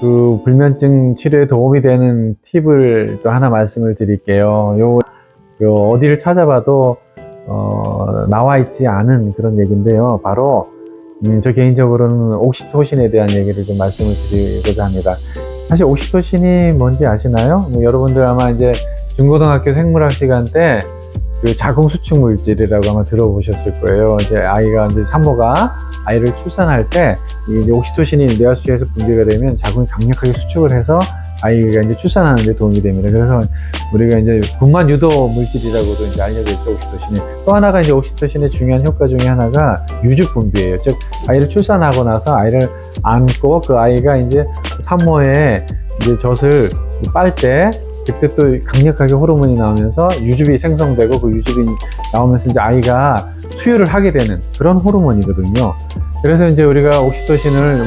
그 불면증 치료에 도움이 되는 팁을 또 하나 말씀을 드릴게요. 어디를 찾아봐도 나와 있지 않은 그런 얘기인데요. 바로 저 개인적으로는 옥시토신에 대한 얘기를 좀 말씀을 드리고자 합니다. 사실 옥시토신이 뭔지 아시나요? 여러분들 아마 이제 중고등학교 생물학 시간 때 그 자궁 수축 물질이라고 아마 들어보셨을 거예요. 이제 이제 산모가 아이를 출산할 때 이제 옥시토신이 뇌하수체에서 분비가 되면 자궁이 강력하게 수축을 해서 아이가 이제 출산하는 데 도움이 됩니다. 그래서 우리가 이제 분만 유도 물질이라고도 이제 알려져 있죠, 옥시토신이. 또 하나가 이제 옥시토신의 중요한 효과 중에 하나가 유죽 분비예요. 즉, 아이를 출산하고 나서 아이를 안고 그 아이가 이제 산모의 이제 젖을 빨 때 그때 또 강력하게 호르몬이 나오면서 유즙이 생성되고 그 유즙이 나오면서 이제 아이가 수유를 하게 되는 그런 호르몬이거든요. 그래서 이제 우리가 옥시토신을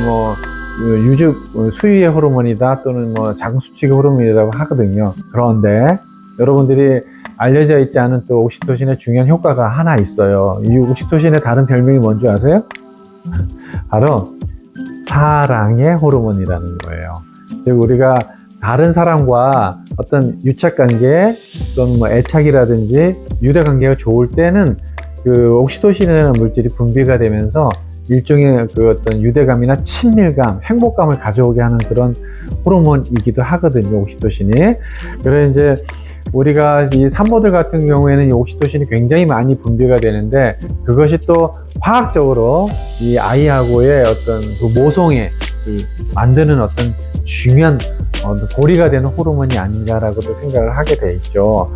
유즙 수유의 호르몬이다 또는 자궁 수축의 호르몬이라고 하거든요. 그런데 여러분들이 알려져 있지 않은 또 옥시토신의 중요한 효과가 하나 있어요. 이 옥시토신의 다른 별명이 뭔지 아세요? 바로 사랑의 호르몬이라는 거예요. 즉 우리가 다른 사람과 어떤 유착관계 또는 애착이라든지 유대관계가 좋을 때는 그 옥시토신이라는 물질이 분비가 되면서 일종의 그 어떤 유대감이나 친밀감, 행복감을 가져오게 하는 그런 호르몬이기도 하거든요, 옥시토신이. 그래서 이제 우리가 이 산모들 같은 경우에는 이 옥시토신이 굉장히 많이 분비가 되는데 그것이 또 화학적으로 이 아이하고의 어떤 그 모성애 만드는 어떤 중요한 고리가 되는 호르몬이 아닌가라고도 생각을 하게 돼 있죠.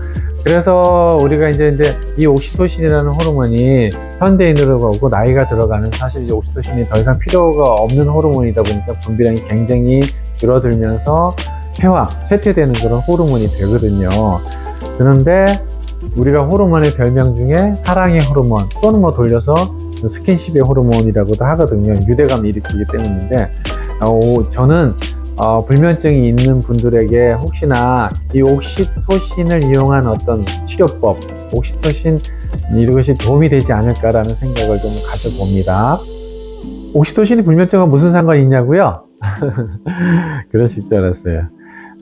그래서 우리가 이제 이 옥시토신이라는 호르몬이 현대인으로 가고 나이가 들어가는 사실 이제 옥시토신이 더 이상 필요가 없는 호르몬이다 보니까 분비량이 굉장히 줄어들면서 쇠퇴되는 그런 호르몬이 되거든요. 그런데 우리가 호르몬의 별명 중에 사랑의 호르몬 또는 돌려서 스킨십의 호르몬이라고도 하거든요. 유대감을 일으키기 때문인데 저는 불면증이 있는 분들에게 혹시나 이 옥시토신을 이용한 어떤 치료법, 옥시토신 이것이 도움이 되지 않을까라는 생각을 좀 가져봅니다. 옥시토신이 불면증과 무슨 상관이 있냐고요? 그러실 줄 알았어요.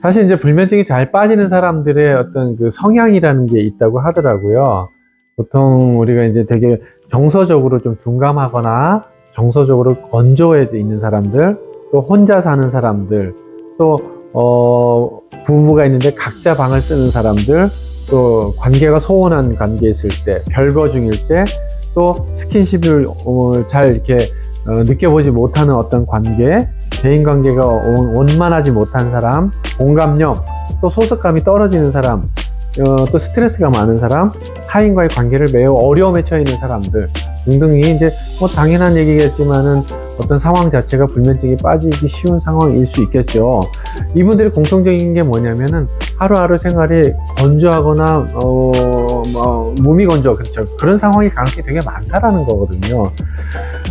사실 이제 불면증이 잘 빠지는 사람들의 어떤 그 성향이라는 게 있다고 하더라고요. 보통 우리가 이제 되게 정서적으로 좀 둔감하거나 정서적으로 건조해 있는 사람들, 또 혼자 사는 사람들, 또 부부가 있는데 각자 방을 쓰는 사람들, 또 관계가 소원한 관계에 있을 때, 별거 중일 때, 또 스킨십을 잘 이렇게 느껴보지 못하는 어떤 관계, 대인관계가 원만하지 못한 사람, 공감력, 또 소속감이 떨어지는 사람, 또 스트레스가 많은 사람, 타인과의 관계를 매우 어려움에 처해 있는 사람들 등등이 이제 당연한 얘기겠지만은 어떤 상황 자체가 불면증이 빠지기 쉬운 상황일 수 있겠죠. 이분들의 공통적인 게 뭐냐면은 하루하루 생활이 건조하거나 몸이 건조, 그렇죠. 그런 상황이 가능성이 되게 많다라는 거거든요.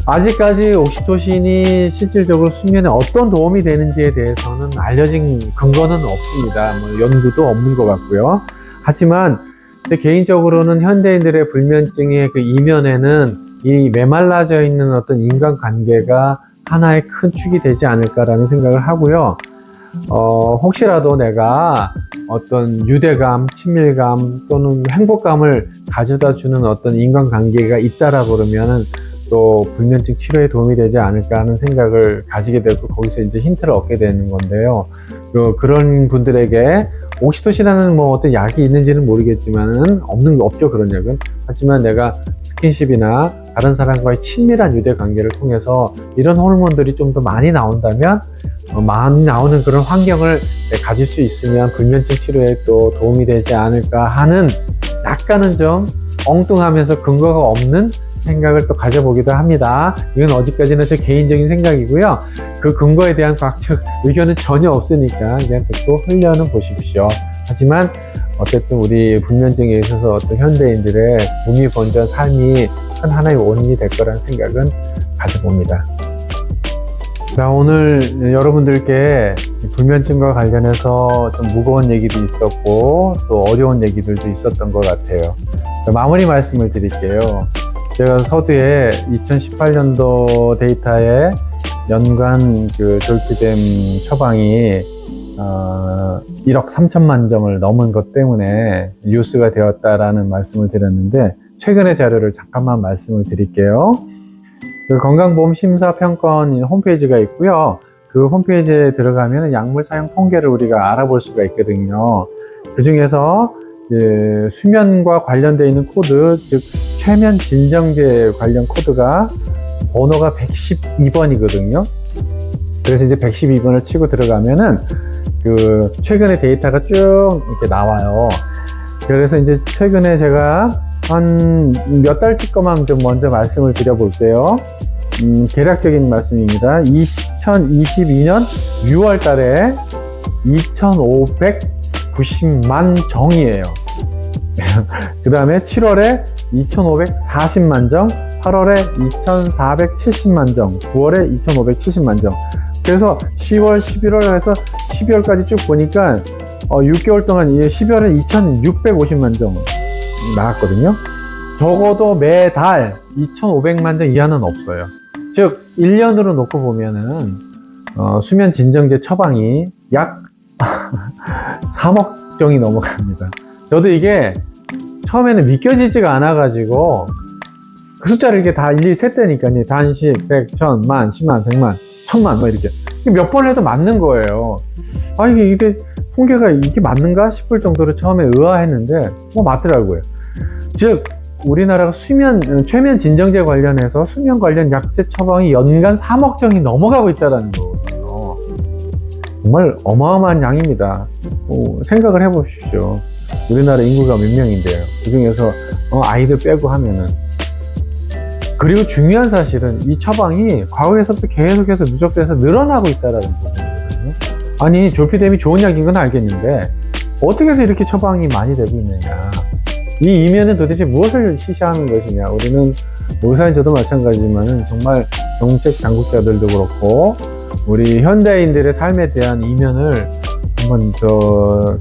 아직까지 옥시토신이 실질적으로 수면에 어떤 도움이 되는지에 대해서는 알려진 근거는 없습니다. 연구도 없는 것 같고요. 하지만 개인적으로는 현대인들의 불면증의 그 이면에는 이 메말라져 있는 어떤 인간관계가 하나의 큰 축이 되지 않을까라는 생각을 하고요. 혹시라도 내가 어떤 유대감, 친밀감 또는 행복감을 가져다 주는 어떤 인간관계가 있다라고 그러면은 또 불면증 치료에 도움이 되지 않을까 하는 생각을 가지게 되고 거기서 이제 힌트를 얻게 되는 건데요. 그런 분들에게 옥시토신이라는 어떤 약이 있는지는 모르겠지만은 없죠, 그런 약은. 하지만 내가 스킨십이나 다른 사람과의 친밀한 유대 관계를 통해서 이런 호르몬들이 좀 더 많이 나온다면 많이 나오는 그런 환경을 가질 수 있으면 불면증 치료에 또 도움이 되지 않을까 하는 약간은 좀 엉뚱하면서 근거가 없는 생각을 또 가져보기도 합니다. 이건 어디까지나 제 개인적인 생각이고요. 그 근거에 대한 과학적 의견은 전혀 없으니까 그냥 듣고 흘려는 보십시오. 하지만 어쨌든 우리 불면증에 있어서 어떤 현대인들의 몸이 건조한 삶이 큰 하나의 원인이 될 거라는 생각은 가져봅니다. 자, 오늘 여러분들께 불면증과 관련해서 좀 무거운 얘기도 있었고 또 어려운 얘기들도 있었던 것 같아요. 마무리 말씀을 드릴게요. 제가 서두에 2018년도 데이터에 연간 그 졸피뎀 처방이 1억 3천만 정을 넘은 것 때문에 뉴스가 되었다라는 말씀을 드렸는데, 최근의 자료를 잠깐만 말씀을 드릴게요. 그 건강보험심사평가원 홈페이지가 있고요. 그 홈페이지에 들어가면 약물 사용 통계를 우리가 알아볼 수가 있거든요. 그 중에서 수면과 관련되어 있는 코드, 즉 최면 진정제 관련 코드가 번호가 112번이거든요. 그래서 이제 112번을 치고 들어가면은 그 최근의 데이터가 쭉 이렇게 나와요. 그래서 이제 최근에 제가 한 몇 달치 것만 좀 먼저 말씀을 드려볼게요. 개략적인 말씀입니다. 2022년 6월 달에 2,590만 정이에요. 그 다음에 7월에 2,540만 정, 8월에 2,470만 정, 9월에 2,570만 정. 그래서 10월, 11월 해서 12월까지 쭉 보니까 6개월 동안 12월에 2,650만 정 나왔거든요. 적어도 매달 2,500만 정 이하는 없어요. 즉 1년으로 놓고 보면은 수면 진정제 처방이 약 3억 정이 넘어갑니다. 저도 이게 처음에는 믿겨지지가 않아 가지고 그 숫자를 이렇게 다 일일이 셌다니까요. 단식, 100, 1000, 만, 10만, 100만, 1000만 뭐 이렇게 몇 번 해도 맞는 거예요. 아, 이게 통계가 이게 맞는가 싶을 정도로 처음에 의아했는데 맞더라고요. 즉 우리나라가 최면 진정제 관련해서 수면 관련 약제 처방이 연간 3억 정이 넘어가고 있다는 거거든요. 정말 어마어마한 양입니다. 생각을 해보십시오. 우리나라 인구가 몇 명인데요. 그 중에서 아이들 빼고 하면은. 그리고 중요한 사실은 이 처방이 과거에서부터 계속해서 누적돼서 늘어나고 있다는 부분이거든요. 아니 졸피뎀이 좋은 약인 건 알겠는데 어떻게 해서 이렇게 처방이 많이 되고 있느냐, 이 이면은 도대체 무엇을 시시하는 것이냐. 우리는 의사인 저도 마찬가지지만 정말 정책 당국자들도 그렇고 우리 현대인들의 삶에 대한 이면을 한번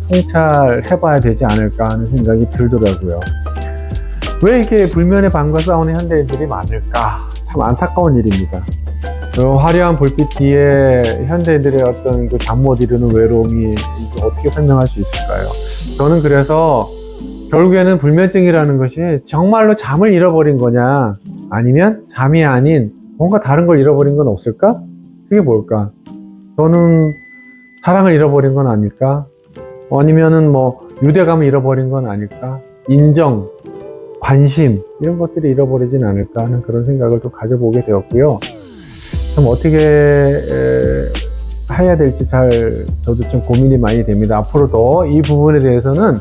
통찰해 봐야 되지 않을까 하는 생각이 들더라고요. 왜 이렇게 불면의 밤과 싸우는 현대인들이 많을까? 참 안타까운 일입니다. 화려한 불빛 뒤에 현대인들의 어떤 그 잠 못 이루는 외로움이 어떻게 설명할 수 있을까요? 저는 그래서 결국에는 불면증이라는 것이 정말로 잠을 잃어버린 거냐, 아니면 잠이 아닌 뭔가 다른 걸 잃어버린 건 없을까? 그게 뭘까? 저는 사랑을 잃어버린 건 아닐까? 아니면은 유대감을 잃어버린 건 아닐까? 인정, 관심, 이런 것들이 잃어버리진 않을까 하는 그런 생각을 또 가져보게 되었고요. 참 어떻게 해야 될지 저도 좀 고민이 많이 됩니다. 앞으로도 이 부분에 대해서는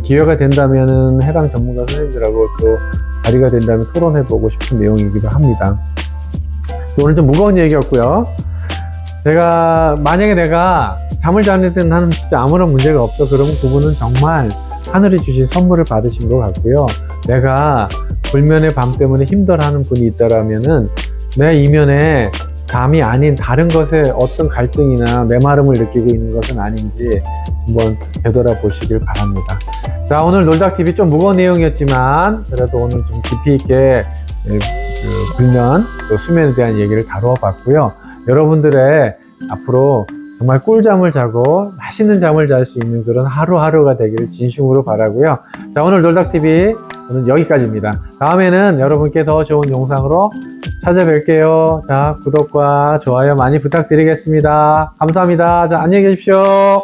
기회가 된다면은 해당 전문가 선생님들하고 또 자리가 된다면 토론해보고 싶은 내용이기도 합니다. 오늘 좀 무거운 얘기였고요. 만약에 내가 잠을 자는 때는 나는 진짜 아무런 문제가 없어, 그러면 그분은 정말 하늘이 주신 선물을 받으신 것 같고요. 내가 불면의 밤 때문에 힘들어하는 분이 있다라면은 내 이면에 잠이 아닌 다른 것에 어떤 갈등이나 메마름을 느끼고 있는 것은 아닌지 한번 되돌아보시길 바랍니다. 자, 오늘 놀닥TV 좀 무거운 내용이었지만 그래도 오늘 좀 깊이 있게 불면 또 수면에 대한 얘기를 다루어 봤고요. 여러분들의 앞으로 정말 꿀잠을 자고 맛있는 잠을 잘 수 있는 그런 하루하루가 되기를 진심으로 바라고요. 자, 오늘 놀닥TV 오늘 여기까지입니다. 다음에는 여러분께 더 좋은 영상으로 찾아뵐게요. 자, 구독과 좋아요 많이 부탁드리겠습니다. 감사합니다. 자, 안녕히 계십시오.